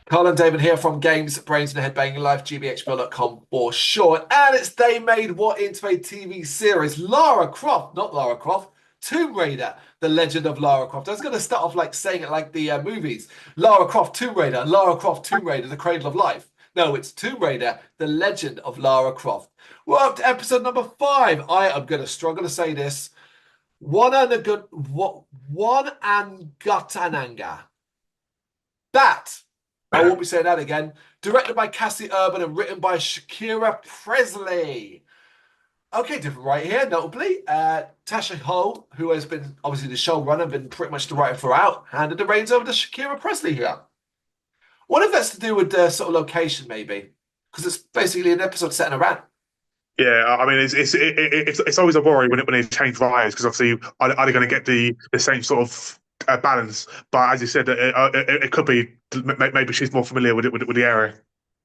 Carl and Damon here from Games, Brains and a Head-Banging Life, gbhblofficial.com for short. And they made what into a TV series. Lara Croft, not Lara Croft, Tomb Raider, The Legend of Lara Croft. I was going to start off like saying it like the movies. Lara Croft, Tomb Raider, and Lara Croft, Tomb Raider, The Cradle of Life. No, it's Tomb Raider, The Legend of Lara Croft. We're up to episode number 5. I am going to struggle to say this. Whanaungatanga. That, I won't be saying that again. Directed by Cassie Urban and written by Shakira Presley. Okay, different right here, notably. Tasha Ho, who has been obviously the showrunner, been pretty much the writer throughout, handed the reins over to Shakira Presley here. What if that's to do with the sort of location, maybe? Because it's basically an episode set in Iran. Yeah, I mean, it's always a worry when they change writers because obviously are they going to get the same sort of balance? But as you said, it could be maybe she's more familiar with the area.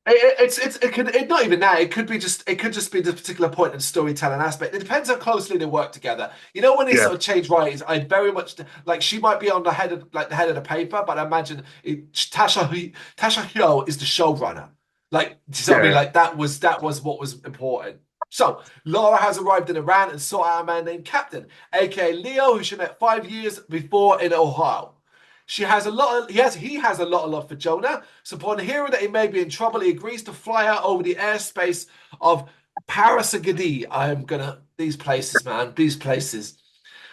It not even that. It could just be the particular point and storytelling aspect. It depends how closely they work together. You know, when they Yeah, sort of change writers, I very much like she might be on the head of the head of the paper, but I imagine Tasha Hyo is the showrunner. Like, so I mean, yeah. like that was what was important. So Laura has arrived in Iran and sought out a man named Captain, aka Leo, who she met 5 years before in Ohio. She has a lot of, he has a lot of love for Jonah. So upon hearing that he may be in trouble, he agrees to fly out over the airspace of Parasagadi. I am gonna these places, man, these places.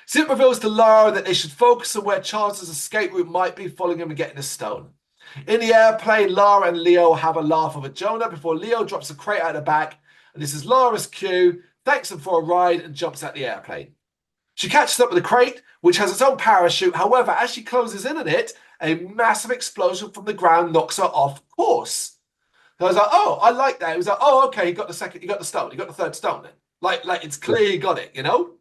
Sid reveals to Lara that they should focus on where Charles's escape route might be, following him and getting a stone. In the airplane, Lara and Leo have a laugh over Jonah before Leo drops a crate out the back. And this is Lara's cue, thanks him for a ride, and jumps out the airplane. She catches up with the crate, which has its own parachute. However, as she closes in on it, a massive explosion from the ground knocks her off course. So I was like, oh, I like that. It was like, oh, okay, you got the stone, you got the third stone then. Like it's clear you got it, you know?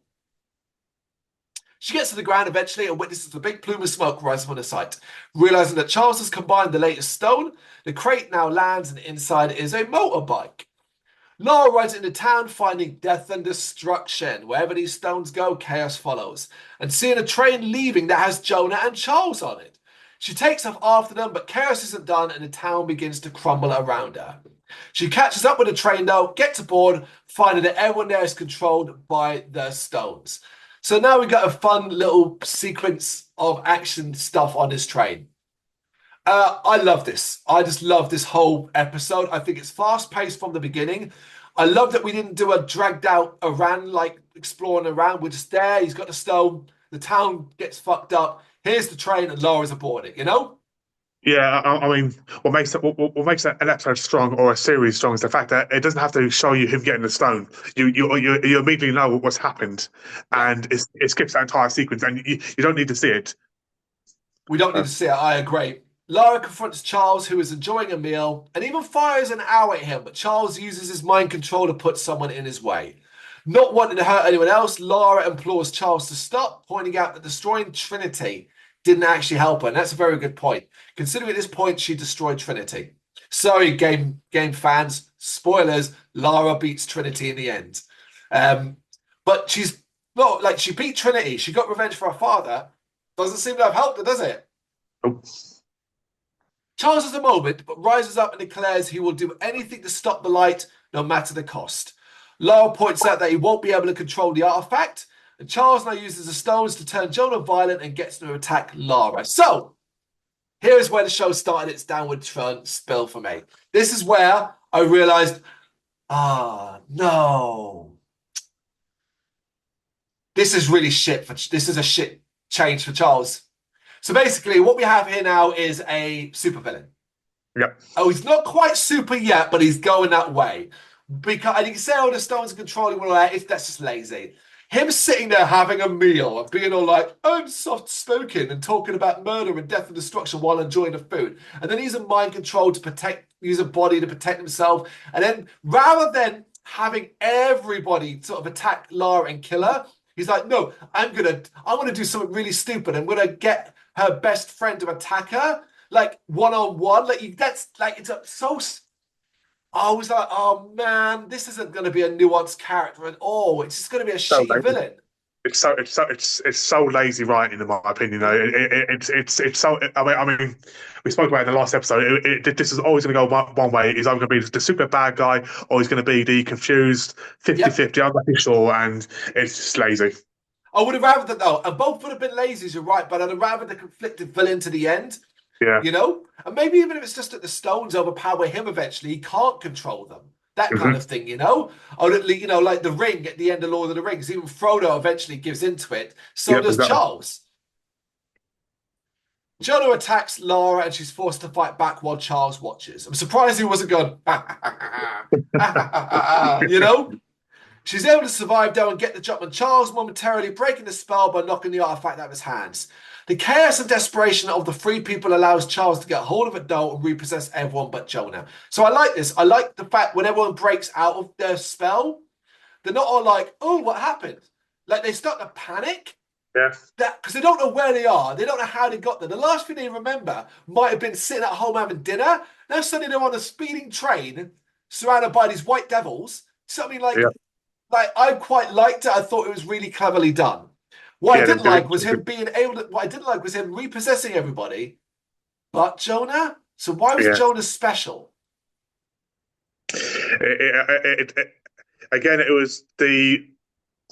She gets to the ground eventually and witnesses a big plume of smoke rising from the site. Realizing that Charles has combined the latest stone, the crate now lands and inside is a motorbike. Laura rides into town, finding death and destruction. Wherever these stones go, chaos follows. And seeing a train leaving that has Jonah and Charles on it. She takes off after them, but chaos isn't done and the town begins to crumble around her. She catches up with the train though, gets aboard, finding that everyone there is controlled by the stones. So now we got a fun little sequence of action stuff on this train. I love this. I just love this whole episode. I think it's fast paced from the beginning. I love that we didn't do a dragged out Iran like exploring around. We're just there. He's got the stone. The town gets fucked up. Here's the train, and Laura's aboard it. You know? Yeah, I mean, what makes an episode strong or a series strong is the fact that it doesn't have to show you him getting the stone. You immediately know what's happened, Yeah. and it skips that entire sequence, and you don't need to see it. We don't need Uh, to see it. I agree. Lara confronts Charles, who is enjoying a meal, and even fires an arrow at him, but Charles uses his mind control to put someone in his way. Not wanting to hurt anyone else, Lara implores Charles to stop, pointing out that destroying Trinity didn't actually help her. And that's a very good point. Considering at this point she destroyed Trinity. Sorry, game fans. Spoilers, Lara beats Trinity in the end. Um, but she's not like she beat Trinity. She got revenge for her father. Doesn't seem to have helped her, does it? oh, Charles has a moment, but rises up and declares he will do anything to stop the light, no matter the cost. Lara points out that he won't be able to control the artifact, and Charles now uses the stones to turn Jonah violent and gets to attack Lara. So, here is where the show started its downward spill for me. This is where I realized, no, this is really shit. This is a shit change for Charles. So basically, what we have here now is a supervillain. yeah, Oh, he's not quite super yet, but he's going that way. Because and you can say, oh, the stones are controlling all that. That's just lazy. Him sitting there having a meal and being all like, I'm soft spoken and talking about murder and death and destruction while enjoying the food. And then he's a mind control to use a body to protect himself. And then rather than having everybody sort of attack Lara and kill her, he's like, no, I'm gonna do something really stupid. I'm gonna get her best friend to attack her like one on one. That's like so. I was like, oh man, this isn't going to be a nuanced character at all. It's just going to be a so shitty villain. it's so lazy writing, in my opinion. You know, it's so. I mean, we spoke about it in the last episode. This is always going to go one way. He's either going to be the super bad guy, or he's going to be the confused Yep. 50-50. I'm not too sure, and it's just lazy. I would have rather that though, and both would have been lazy, you're right, but I'd have rather the conflicted villain to the end, Yeah. you know? And maybe even if it's just that the stones overpower him eventually, he can't control them. That kind Hmm. of thing, you know? Or at least, you know, like the ring at the end of Lord of the Rings, even Frodo eventually gives into it. So Yep. does Exactly. Charles. Jonah attacks Lara and she's forced to fight back while Charles watches. I'm surprised he wasn't going, you know? She's able to survive though and get the jump on Charles, momentarily breaking the spell by knocking the artifact out of his hands. The chaos and desperation of the three people allows Charles to get hold of it though and repossess everyone but Jonah. So I like this. I like the fact when everyone breaks out of their spell, they're not all like, oh, what happened? Like they start to panic Yeah. that because they don't know where they are, they don't know how they got there. The last thing they remember might have been sitting at home having dinner. Now suddenly they're on a speeding train surrounded by these white devils. Something Yeah. like I quite liked it. I thought it was really cleverly done. What I Yeah. didn't like was him being able to. What I didn't like was him repossessing everybody, but Jonah. So why was Yeah. Jonah special? Again, it was the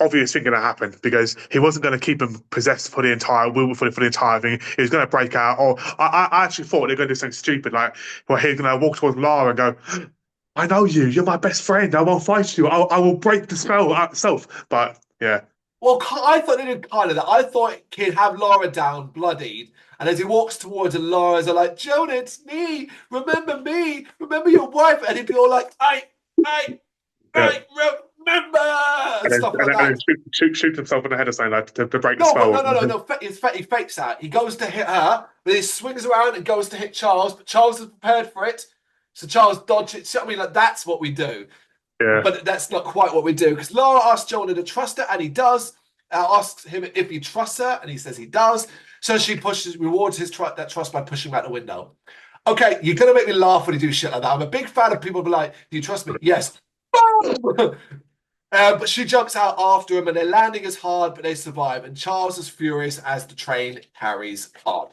obvious thing going to happen because he wasn't going to keep him possessed for the entire for the entire thing. He was going to break out. Or I actually thought they were going to do something stupid, like where he's going to walk towards Lara and go, "I know you. You're my best friend. I won't fight you. I will break the spell myself." But yeah, Well, I thought they did kind of that. I thought he'd have Laura down, bloodied, and as he walks towards her, Laura's like, "Jonah, it's me. Remember me. Remember your wife." And he'd be all like, I, yeah. I remember," and stuff like And then that. shoot himself in the head or something like to break the No, but spell. no. He fakes out. He goes to hit her, but he swings around and goes to hit Charles, but Charles is prepared for it. So Charles dodges it. So, I mean, like, that's what we do. Yeah, But that's not quite what we do. Because Lara asks Jonah to trust her, and he does. Asks him if he trusts her, and he says he does. So she rewards that trust by pushing him out the window. Okay, you're going to make me laugh when you do shit like that. I'm a big fan of people who be like, do you trust me? Yes. But she jumps out after him and they're landing as hard, but they survive. And Charles is furious as the train carries on.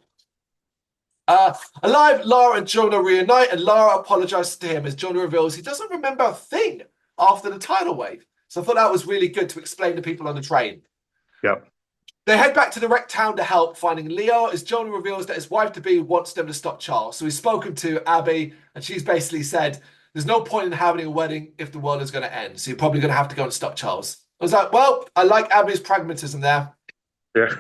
Alive, Lara and Jonah reunite, and Lara apologizes to him as Jonah reveals he doesn't remember a thing after the tidal wave. So I thought that was really good to explain to people on the train. yeah, They head back to the wrecked town to help, finding Leo as Jonah reveals that his wife-to-be wants them to stop Charles. So he's spoken to Abby, and she's basically said, there's no point in having a wedding if the world is going to end. So you're probably going to have to go and stop Charles. I was like, well, I like Abby's pragmatism there. yeah.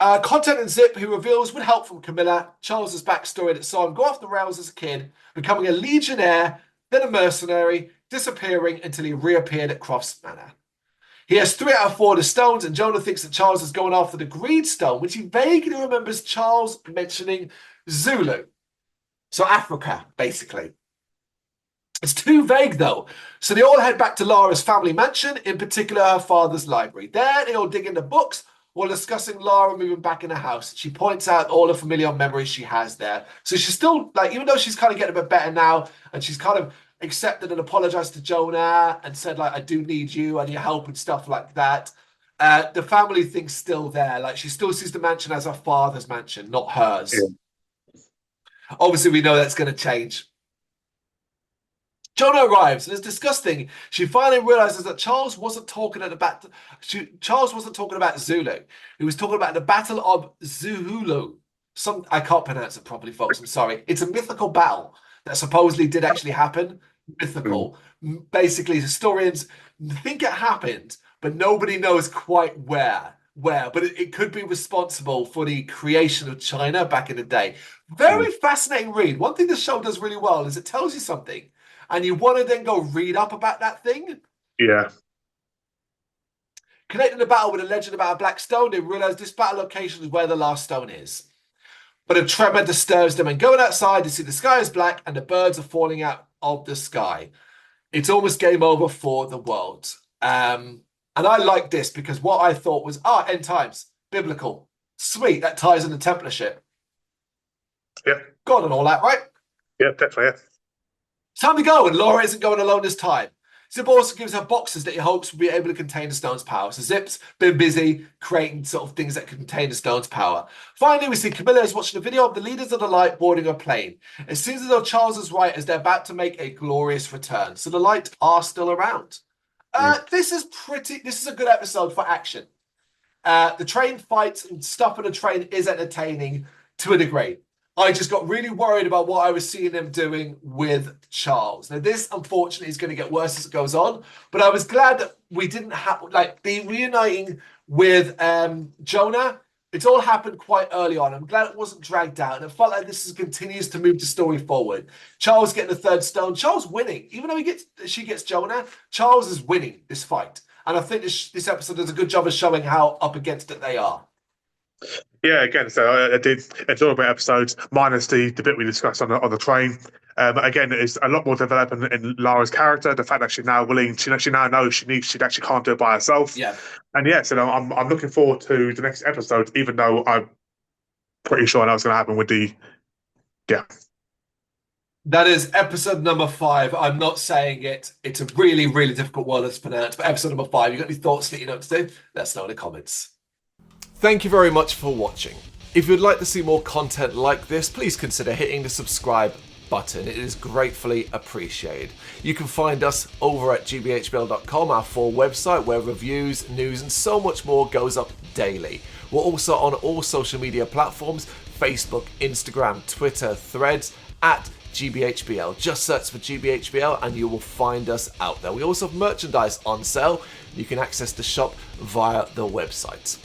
Content and Zip, who reveals with help from Camilla, Charles's backstory that saw him go off the rails as a kid, becoming a legionnaire, then a mercenary, disappearing until he reappeared at Croft's Manor. He has 3 out of 4 of the stones, and Jonah thinks that Charles is going after the Greed Stone, which he vaguely remembers Charles mentioning Zulu. So Africa, basically. It's too vague, though. So they all head back to Lara's family mansion, in particular her father's library. There, they all dig into books while discussing Lara moving back in the house. She points out all the familiar memories she has there. So she's still, like, even though she's kind of getting a bit better now, and she's kind of accepted and apologized to Jonah and said, like, I do need you and your help and stuff like that. The family thing's still there. Like, she still sees the mansion as her father's mansion, not hers. Obviously, we know that's going to change. Jonah arrives and is disgusting. She finally realizes that Charles wasn't talking about Zulu. He was talking about the Battle of Zuhulu. I can't pronounce it properly, folks. I'm sorry. It's a mythical battle that supposedly did actually happen. Mythical. Basically, historians think it happened, but nobody knows quite where. But it could be responsible for the creation of China back in the day. Very fascinating read. One thing this show does really well is it tells you something and you want to then go read up about that thing. Yeah. Connecting the battle with a legend about a black stone, they realize this battle location is where the last stone is. But a tremor disturbs them, and going outside, they see the sky is black and the birds are falling out of the sky. It's almost game over for the world. And I like this because what I thought was, end times, biblical. Sweet, that ties in the Templarship. Yeah. God and all that, right? Yeah, definitely. Yeah. It's time to go, and Laura isn't going alone this time. Zip also gives her boxes that he hopes will be able to contain the stone's power. So Zip's been busy creating sort of things that can contain the stone's power. Finally, we see Camilla is watching a video of the leaders of the light boarding a plane. It seems as though Charles is right as they're about to make a glorious return. So the light are still around. This is a good episode for action. The train fights and stuff on the train is entertaining to a degree. I just got really worried about what I was seeing them doing with Charles. Now, this, unfortunately, is going to get worse as it goes on, but I was glad that we didn't have, like, the reuniting with Jonah. It's all happened quite early on. I'm glad it wasn't dragged out, and it felt like this continues to move the story forward. Charles getting the third stone. Charles winning. Even though she gets Jonah, Charles is winning this fight. And I think this episode does a good job of showing how up against it they are. Yeah, again, so I did enjoy a bit episodes, minus the bit we discussed on the train. Again, it's a lot more development in Lara's character. The fact that she's now willing, she now knows she actually can't do it by herself. Yeah. And yes, and I'm looking forward to the next episode, even though I'm pretty sure I know what's going to happen with the That is episode number 5. I'm not saying it. It's a really, really difficult word to pronounce. But episode number 5, you got any thoughts that you know what to do? Let us know in the comments. Thank you very much for watching. If you'd like to see more content like this, please consider hitting the subscribe button. It is gratefully appreciated. You can find us over at gbhbl.com, our full website where reviews, news and so much more goes up daily. We're also on all social media platforms, Facebook, Instagram, Twitter, Threads, at GBHBL. Just search for GBHBL and you will find us out there. We also have merchandise on sale. You can access the shop via the website.